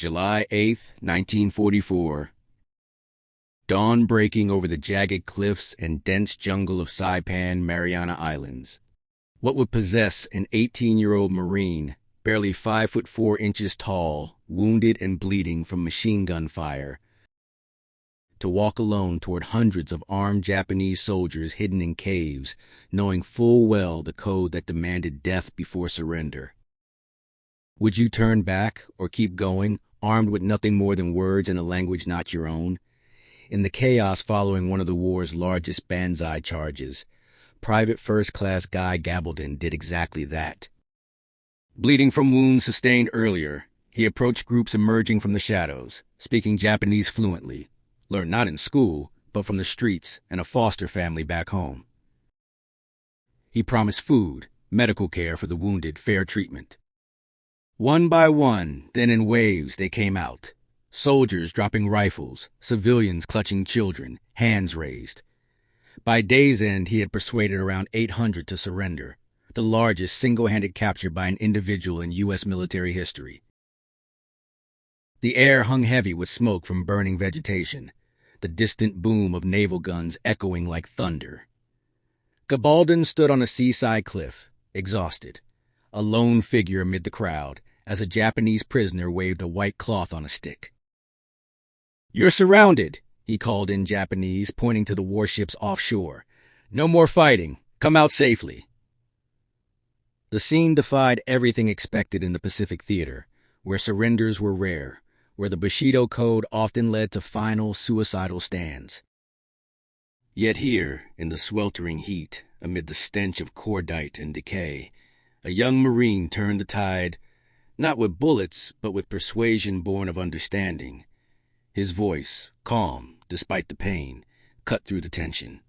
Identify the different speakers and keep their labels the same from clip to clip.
Speaker 1: July 8th, 1944. Dawn breaking over the jagged cliffs and dense jungle of Saipan, Mariana Islands. What would possess an 18-year-old Marine, barely 5'4" tall, wounded and bleeding from machine gun fire, to walk alone toward hundreds of armed Japanese soldiers hidden in caves, knowing full well the code that demanded death before surrender? Would you turn back or keep going, armed with nothing more than words in a language not your own? In the chaos following one of the war's largest banzai charges, Private First Class Guy Gabaldon did exactly that. Bleeding from wounds sustained earlier, he approached groups emerging from the shadows, speaking Japanese fluently, learned not in school, but from the streets and a foster family back home. He promised food, medical care for the wounded, fair treatment. One by one, then in waves, they came out. Soldiers dropping rifles, civilians clutching children, hands raised. By day's end, he had persuaded around 800 to surrender, the largest single-handed capture by an individual in U.S. military history. The air hung heavy with smoke from burning vegetation, the distant boom of naval guns echoing like thunder. Gabaldon stood on a seaside cliff, exhausted, a lone figure amid the crowd, as a Japanese prisoner waved a white cloth on a stick. "You're surrounded," he called in Japanese, pointing to the warships offshore. "No more fighting. Come out safely." The scene defied everything expected in the Pacific Theater, where surrenders were rare, where the Bushido Code often led to final, suicidal stands. Yet here, in the sweltering heat, amid the stench of cordite and decay, a young Marine turned the tide, not with bullets, but with persuasion born of understanding. His voice, calm despite the pain, cut through the tension.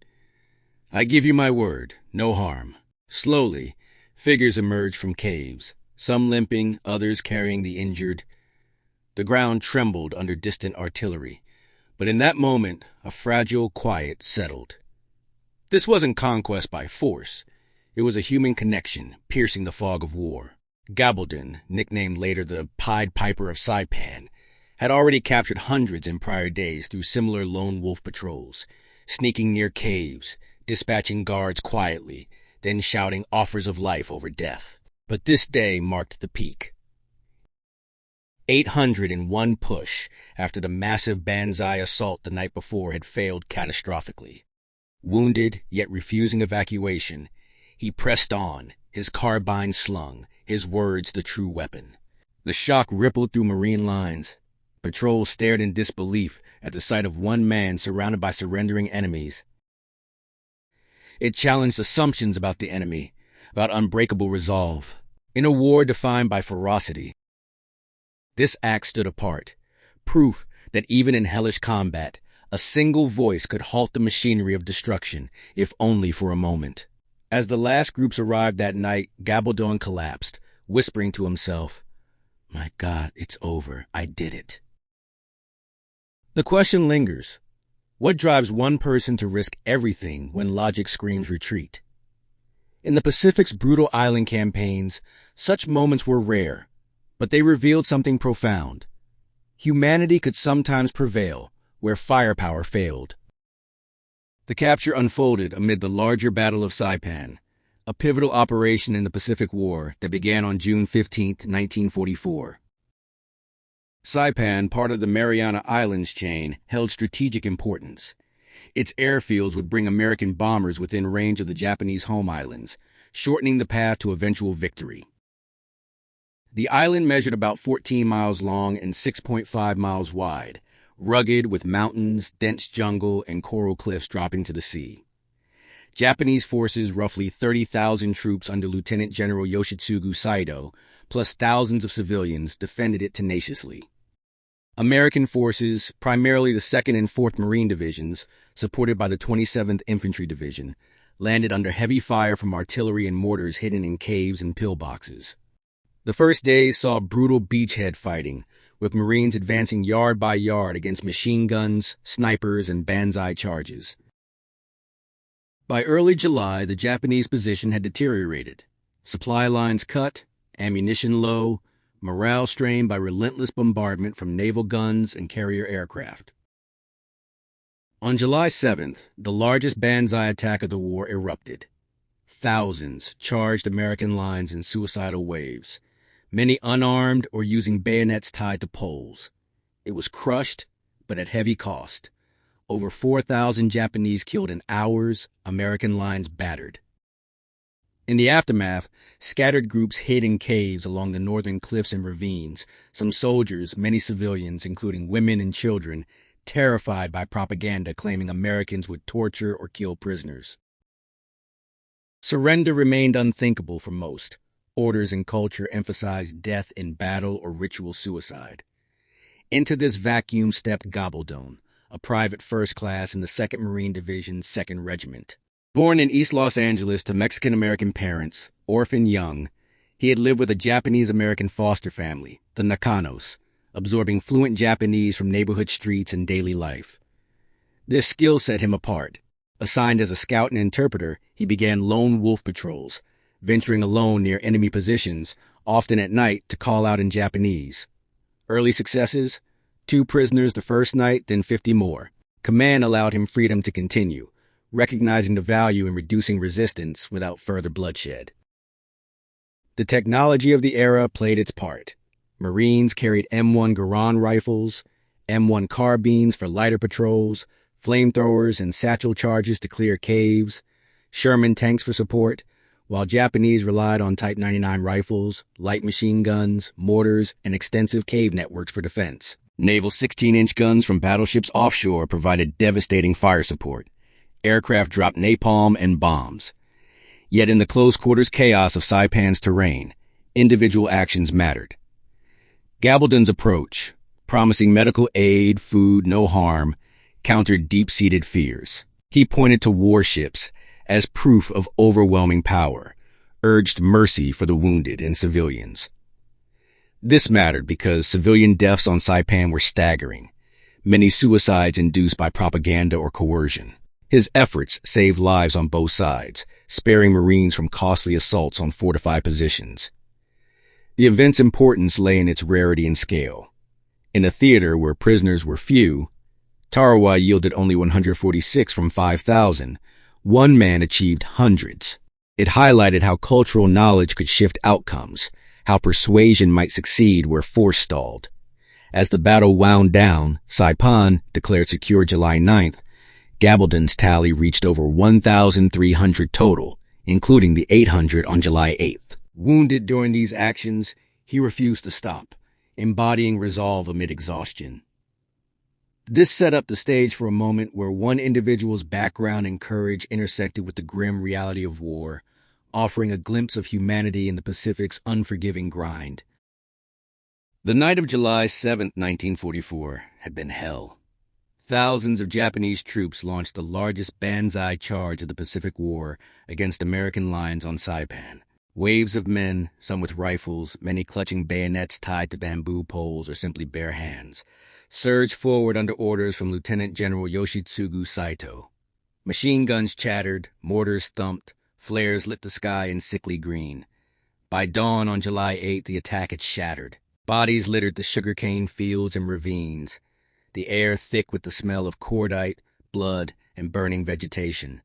Speaker 1: "I give you my word, no harm." Slowly, figures emerged from caves, some limping, others carrying the injured. The ground trembled under distant artillery, but in that moment, a fragile quiet settled. This wasn't conquest by force. It was a human connection, piercing the fog of war. Gabaldon, nicknamed later the Pied Piper of Saipan, had already captured hundreds in prior days through similar lone wolf patrols, sneaking near caves, dispatching guards quietly, then shouting offers of life over death. But this day marked the peak. 800 in one push after the massive banzai assault the night before had failed catastrophically. Wounded, yet refusing evacuation, he pressed on, his carbine slung, his words the true weapon. The shock rippled through Marine lines. Patrols stared in disbelief at the sight of one man surrounded by surrendering enemies. It challenged assumptions about the enemy, about unbreakable resolve. In a war defined by ferocity, this act stood apart, proof that even in hellish combat, a single voice could halt the machinery of destruction, if only for a moment. As the last groups arrived that night, Gabaldon collapsed, whispering to himself, "My God, it's over. I did it." The question lingers. What drives one person to risk everything when logic screams retreat? In the Pacific's brutal island campaigns, such moments were rare, but they revealed something profound. Humanity could sometimes prevail where firepower failed. The capture unfolded amid the larger Battle of Saipan, a pivotal operation in the Pacific War that began on June 15, 1944. Saipan, part of the Mariana Islands chain, held strategic importance. Its airfields would bring American bombers within range of the Japanese home islands, shortening the path to eventual victory. The island measured about 14 miles long and 6.5 miles wide, rugged with mountains, dense jungle, and coral cliffs dropping to the sea. Japanese forces, roughly 30,000 troops under Lieutenant General Yoshitsugu Saido, plus thousands of civilians, defended it tenaciously. American forces, primarily the 2nd and 4th Marine Divisions, supported by the 27th Infantry Division, landed under heavy fire from artillery and mortars hidden in caves and pillboxes. The first days saw brutal beachhead fighting, with Marines advancing yard by yard against machine guns, snipers, and banzai charges. By early July, the Japanese position had deteriorated. Supply lines cut, ammunition low, morale strained by relentless bombardment from naval guns and carrier aircraft. On July 7th, the largest Banzai attack of the war erupted. Thousands charged American lines in suicidal waves, many unarmed or using bayonets tied to poles. It was crushed, but at heavy cost. Over 4,000 Japanese killed in hours, American lines battered. In the aftermath, scattered groups hid in caves along the northern cliffs and ravines, some soldiers, many civilians, including women and children, terrified by propaganda claiming Americans would torture or kill prisoners. Surrender remained unthinkable for most. Orders and culture emphasized death in battle or ritual suicide. Into this vacuum stepped Gabaldon, a private first class in the 2nd Marine Division's 2nd Regiment. Born in East Los Angeles to Mexican-American parents, orphaned young, he had lived with a Japanese-American foster family, the Nakanos, absorbing fluent Japanese from neighborhood streets and daily life. This skill set him apart. Assigned as a scout and interpreter, he began lone wolf patrols, venturing alone near enemy positions, often at night, to call out in Japanese. Early successes: 2 prisoners the first night, then 50 more. Command allowed him freedom to continue, recognizing the value in reducing resistance without further bloodshed. The technology of the era played its part. Marines carried M1 Garand rifles, M1 carbines for lighter patrols, flamethrowers and satchel charges to clear caves, Sherman tanks for support, while Japanese relied on Type 99 rifles, light machine guns, mortars, and extensive cave networks for defense. Naval 16-inch guns from battleships offshore provided devastating fire support. Aircraft dropped napalm and bombs. Yet in the close-quarters chaos of Saipan's terrain, individual actions mattered. Gabaldon's approach, promising medical aid, food, no harm, countered deep-seated fears. He pointed to warships as proof of overwhelming power, urged mercy for the wounded and civilians. This mattered because civilian deaths on Saipan were staggering, many suicides induced by propaganda or coercion. His efforts saved lives on both sides, sparing Marines from costly assaults on fortified positions. The event's importance lay in its rarity and scale. In a theater where prisoners were few, Tarawa yielded only 146 from 5,000. One man achieved hundreds. It highlighted how cultural knowledge could shift outcomes, how persuasion might succeed where force stalled. As the battle wound down, Saipan, declared secure July 9th, Gabaldon's tally reached over 1,300 total, including the 800 on July 8th. Wounded during these actions, he refused to stop, embodying resolve amid exhaustion. This set up the stage for a moment where one individual's background and courage intersected with the grim reality of war, offering a glimpse of humanity in the Pacific's unforgiving grind. The night of July 7, 1944, had been hell. Thousands of Japanese troops launched the largest Banzai charge of the Pacific War against American lines on Saipan. Waves of men, some with rifles, many clutching bayonets tied to bamboo poles or simply bare hands, surged forward under orders from Lieutenant General Yoshitsugu Saito. Machine guns chattered, mortars thumped, flares lit the sky in sickly green. By dawn on July 8th, the attack had shattered. Bodies littered the sugarcane fields and ravines, the air thick with the smell of cordite, blood, and burning vegetation.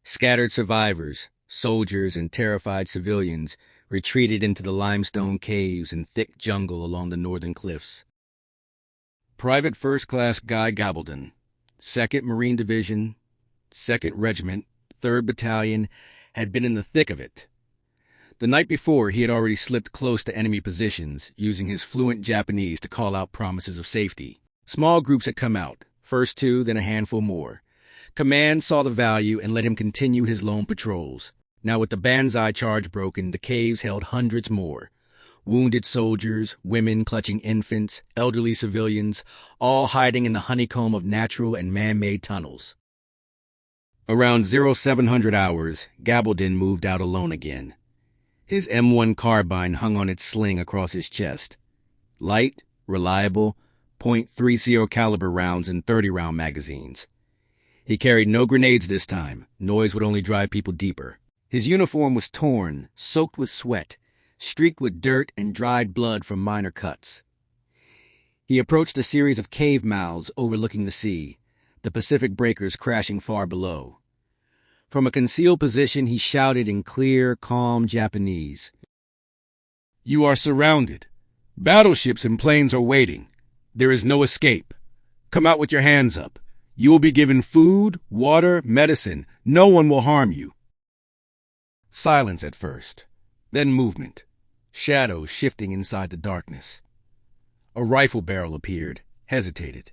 Speaker 1: Scattered survivors, soldiers, and terrified civilians retreated into the limestone caves and thick jungle along the northern cliffs. Private First Class Guy Gabaldon, 2nd Marine Division, 2nd Regiment, 3rd Battalion, had been in the thick of it. The night before, he had already slipped close to enemy positions, using his fluent Japanese to call out promises of safety. Small groups had come out, first 2, then a handful more. Command saw the value and let him continue his lone patrols. Now with the Banzai charge broken, the caves held hundreds more. Wounded soldiers, women clutching infants, elderly civilians, all hiding in the honeycomb of natural and man-made tunnels. Around 0700 hours, Gabaldon moved out alone again. His M1 carbine hung on its sling across his chest. Light, reliable, .30 caliber rounds in 30-round magazines. He carried no grenades this time. Noise would only drive people deeper. His uniform was torn, soaked with sweat, streaked with dirt and dried blood from minor cuts. He approached a series of cave mouths overlooking the sea, the Pacific breakers crashing far below. From a concealed position, he shouted in clear, calm Japanese. "You are surrounded. Battleships and planes are waiting. There is no escape. Come out with your hands up. You will be given food, water, medicine. No one will harm you." Silence at first, then movement, shadows shifting inside the darkness. A rifle barrel appeared, hesitated.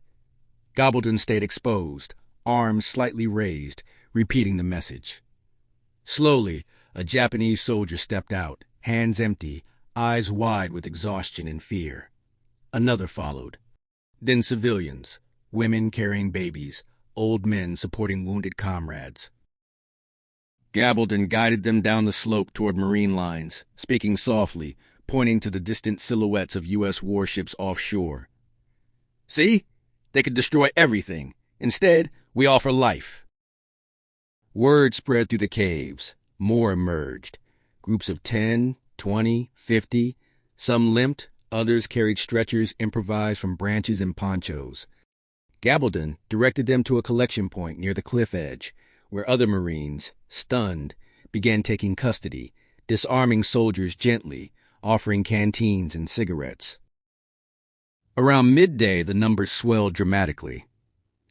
Speaker 1: Gabaldon stayed exposed, arms slightly raised, repeating the message. Slowly, a Japanese soldier stepped out, hands empty, eyes wide with exhaustion and fear. Another followed. Then civilians, women carrying babies, old men supporting wounded comrades. Gabaldon guided them down the slope toward Marine lines, speaking softly, pointing to the distant silhouettes of U.S. warships offshore. "See? They could destroy everything. Instead, we offer life." Word spread through the caves. More emerged. Groups of 10, 20, 50. Some limped, others carried stretchers improvised from branches and ponchos. Gabaldon directed them to a collection point near the cliff edge, where other Marines, stunned, began taking custody, disarming soldiers gently, offering canteens and cigarettes. Around midday, the numbers swelled dramatically.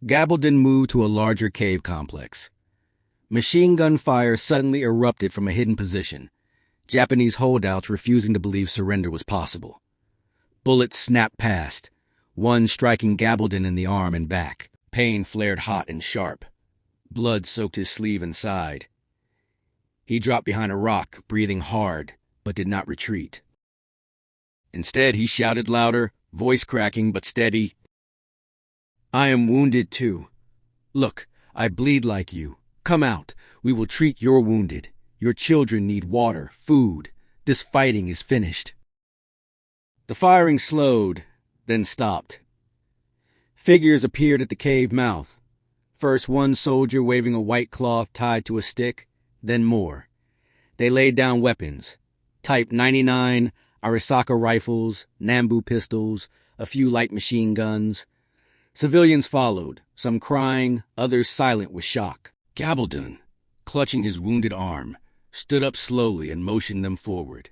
Speaker 1: Gabaldon moved to a larger cave complex. Machine gun fire suddenly erupted from a hidden position, Japanese holdouts refusing to believe surrender was possible. Bullets snapped past, one striking Gabaldon in the arm and back. Pain flared hot and sharp. Blood soaked his sleeve and side. He dropped behind a rock, breathing hard, but did not retreat. Instead, he shouted louder, voice cracking but steady. "I am wounded too. Look, I bleed like you. Come out. We will treat your wounded. Your children need water, food. This fighting is finished." The firing slowed, then stopped. Figures appeared at the cave mouth. First one soldier waving a white cloth tied to a stick, then more. They laid down weapons. Type 99, Arisaka rifles, Nambu pistols, a few light machine guns. Civilians followed, some crying, others silent with shock. Gabaldon, clutching his wounded arm, stood up slowly and motioned them forward.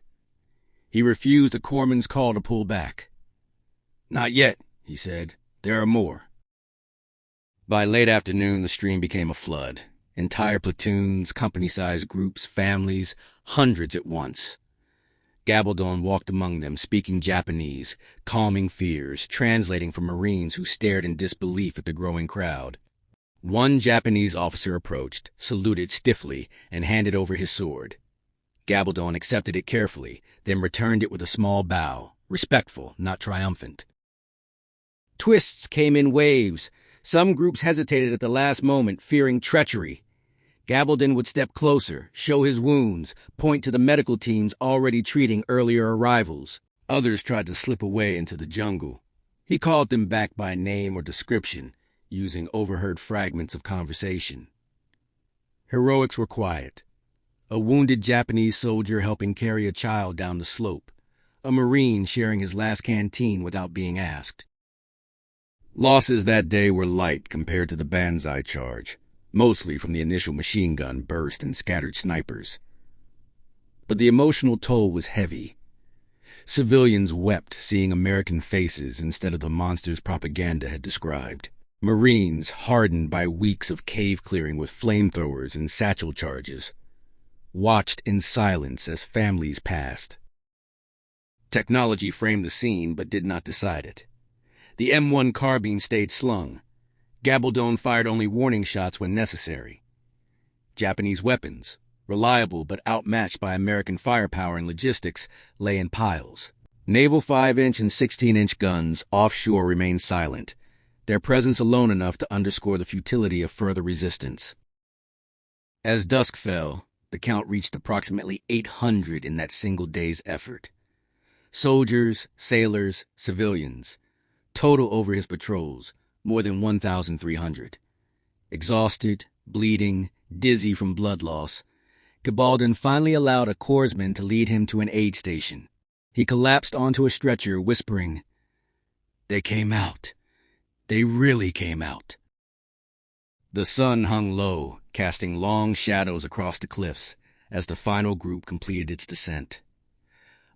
Speaker 1: He refused a corpsman's call to pull back. "Not yet," he said. "There are more." By late afternoon, the stream became a flood. Entire platoons, company-sized groups, families, hundreds at once. Gabaldon walked among them, speaking Japanese, calming fears, translating for Marines who stared in disbelief at the growing crowd. One Japanese officer approached, saluted stiffly, and handed over his sword. Gabaldon accepted it carefully, then returned it with a small bow, respectful, not triumphant. Twists came in waves. Some groups hesitated at the last moment, fearing treachery. Gabaldon would step closer, show his wounds, point to the medical teams already treating earlier arrivals. Others tried to slip away into the jungle. He called them back by name or description, using overheard fragments of conversation. Heroics were quiet. A wounded Japanese soldier helping carry a child down the slope. A Marine sharing his last canteen without being asked. Losses that day were light compared to the Banzai charge, mostly from the initial machine gun burst and scattered snipers. But the emotional toll was heavy. Civilians wept seeing American faces instead of the monsters propaganda had described. Marines, hardened by weeks of cave clearing with flamethrowers and satchel charges, watched in silence as families passed. Technology framed the scene but did not decide it. The M1 carbine stayed slung. Gabaldon fired only warning shots when necessary. Japanese weapons, reliable but outmatched by American firepower and logistics, lay in piles. Naval 5-inch and 16-inch guns offshore remained silent, their presence alone enough to underscore the futility of further resistance. As dusk fell, the count reached approximately 800 in that single day's effort. Soldiers, sailors, civilians. Total over his patrols, more than 1,300. Exhausted, bleeding, dizzy from blood loss, Gabaldon finally allowed a corpsman to lead him to an aid station. He collapsed onto a stretcher, whispering, "They came out. They really came out." The sun hung low, casting long shadows across the cliffs as the final group completed its descent.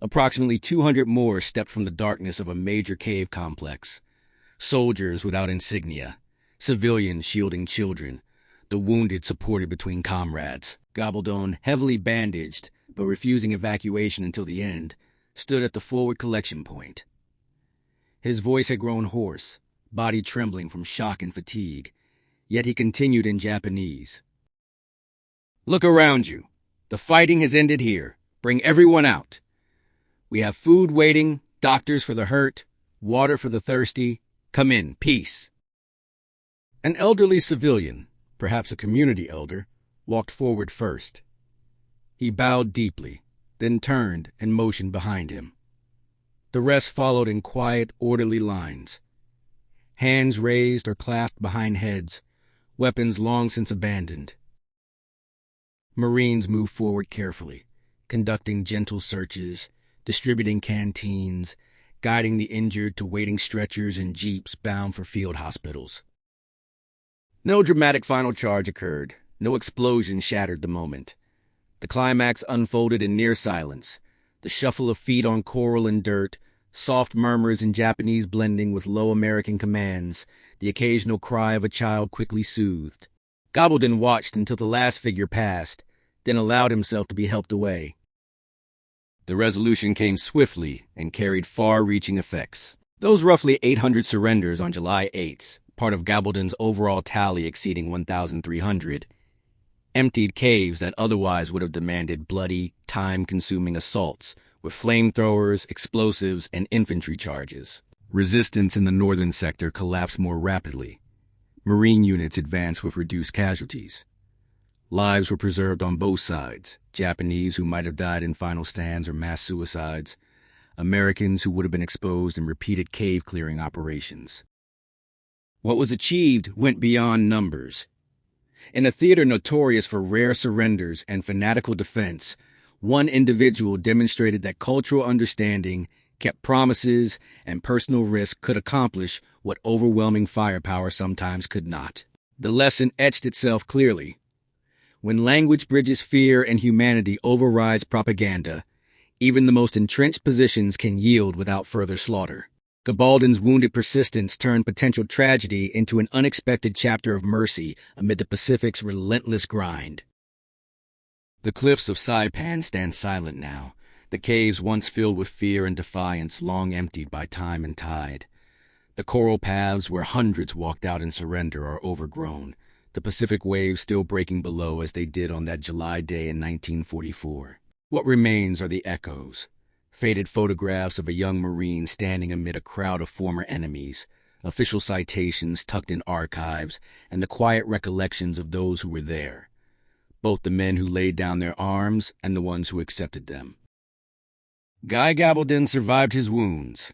Speaker 1: Approximately 200 more stepped from the darkness of a major cave complex. Soldiers without insignia, civilians shielding children, the wounded supported between comrades. Gabaldon, heavily bandaged but refusing evacuation until the end, stood at the forward collection point. His voice had grown hoarse, body trembling from shock and fatigue, yet he continued in Japanese. "Look around you. The fighting has ended here. Bring everyone out. We have food waiting, doctors for the hurt, water for the thirsty. Come in, peace." An elderly civilian, perhaps a community elder, walked forward first. He bowed deeply, then turned and motioned behind him. The rest followed in quiet, orderly lines. Hands raised or clasped behind heads, weapons long since abandoned. Marines moved forward carefully, conducting gentle searches, distributing canteens, guiding the injured to waiting stretchers and jeeps bound for field hospitals. No dramatic final charge occurred. No explosion shattered the moment. The climax unfolded in near silence, the shuffle of feet on coral and dirt, soft murmurs in Japanese blending with low American commands, the occasional cry of a child quickly soothed. Gabaldon watched until the last figure passed, then allowed himself to be helped away. The resolution came swiftly and carried far-reaching effects. Those roughly 800 surrenders on July 8th, part of Gabaldon's overall tally exceeding 1,300, emptied caves that otherwise would have demanded bloody, time-consuming assaults with flamethrowers, explosives, and infantry charges. Resistance in the northern sector collapsed more rapidly. Marine units advanced with reduced casualties. Lives were preserved on both sides, Japanese who might have died in final stands or mass suicides, Americans who would have been exposed in repeated cave-clearing operations. What was achieved went beyond numbers. In a theater notorious for rare surrenders and fanatical defense, one individual demonstrated that cultural understanding, kept promises, and personal risk could accomplish what overwhelming firepower sometimes could not. The lesson etched itself clearly. When language bridges fear and humanity overrides propaganda, even the most entrenched positions can yield without further slaughter. Gabaldon's wounded persistence turned potential tragedy into an unexpected chapter of mercy amid the Pacific's relentless grind. The cliffs of Saipan stand silent now, the caves once filled with fear and defiance long emptied by time and tide. The coral paths where hundreds walked out in surrender are overgrown, the Pacific waves still breaking below as they did on that July day in 1944. What remains are the echoes. Faded photographs of a young Marine standing amid a crowd of former enemies, official citations tucked in archives, and the quiet recollections of those who were there, both the men who laid down their arms and the ones who accepted them. Guy Gabaldon survived his wounds.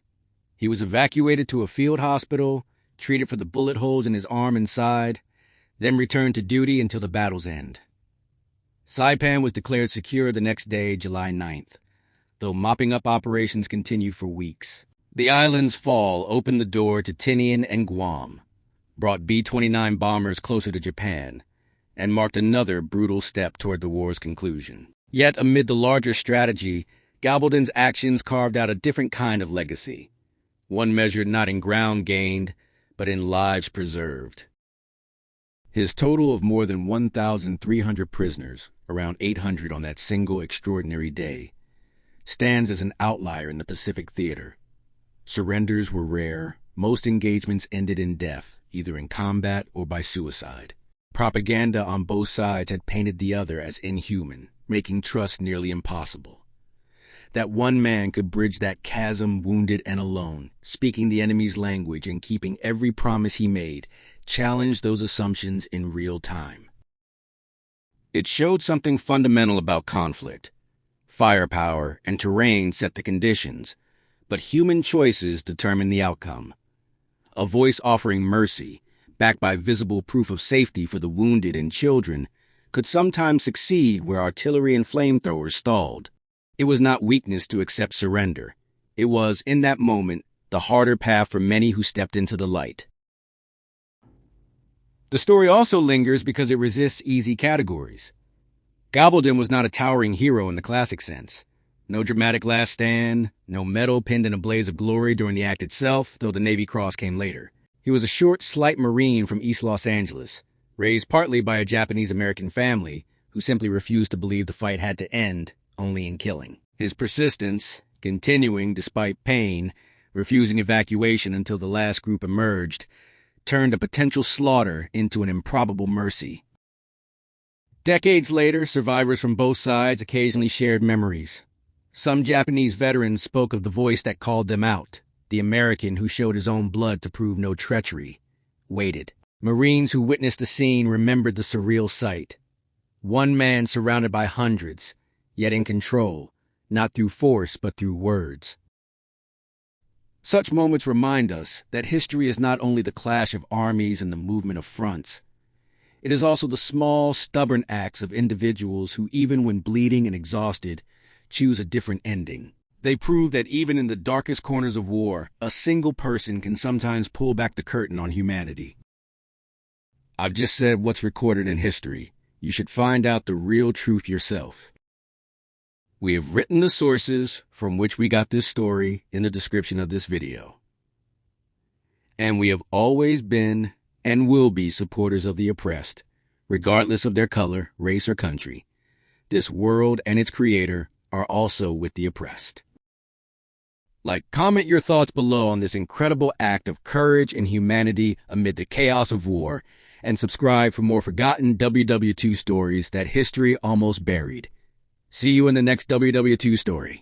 Speaker 1: He was evacuated to a field hospital, treated for the bullet holes in his arm and side, then returned to duty until the battle's end. Saipan was declared secure the next day, July 9th. Though mopping-up operations continued for weeks. The island's fall opened the door to Tinian and Guam, brought B-29 bombers closer to Japan, and marked another brutal step toward the war's conclusion. Yet amid the larger strategy, Gabaldon's actions carved out a different kind of legacy, one measured not in ground gained, but in lives preserved. His total of more than 1,300 prisoners, around 800 on that single extraordinary day, stands as an outlier in the Pacific theater. Surrenders were rare. Most engagements ended in death, either in combat or by suicide. Propaganda on both sides had painted the other as inhuman, making trust nearly impossible. That one man could bridge that chasm wounded and alone, speaking the enemy's language and keeping every promise he made, challenged those assumptions in real time. It showed something fundamental about conflict. Firepower and terrain set the conditions, but human choices determine the outcome. A voice offering mercy, backed by visible proof of safety for the wounded and children, could sometimes succeed where artillery and flamethrowers stalled. It was not weakness to accept surrender. It was, in that moment, the harder path for many who stepped into the light. The story also lingers because it resists easy categories. Gabaldon was not a towering hero in the classic sense. No dramatic last stand, no medal pinned in a blaze of glory during the act itself, though the Navy Cross came later. He was a short, slight Marine from East Los Angeles, raised partly by a Japanese-American family who simply refused to believe the fight had to end only in killing. His persistence, continuing despite pain, refusing evacuation until the last group emerged, turned a potential slaughter into an improbable mercy. Decades later, survivors from both sides occasionally shared memories. Some Japanese veterans spoke of the voice that called them out, the American who showed his own blood to prove no treachery, waited. Marines who witnessed the scene remembered the surreal sight. One man surrounded by hundreds, yet in control, not through force but through words. Such moments remind us that history is not only the clash of armies and the movement of fronts. It is also the small, stubborn acts of individuals who, even when bleeding and exhausted, choose a different ending. They prove that even in the darkest corners of war, a single person can sometimes pull back the curtain on humanity. I've just said what's recorded in history. You should find out the real truth yourself. We have written the sources from which we got this story in the description of this video. And we have always been and will be supporters of the oppressed, regardless of their color, race, or country. This world and its creator are also with the oppressed. Comment your thoughts below on this incredible act of courage and humanity amid the chaos of war, and subscribe for more forgotten WWII stories that history almost buried. See you in the next WWII story.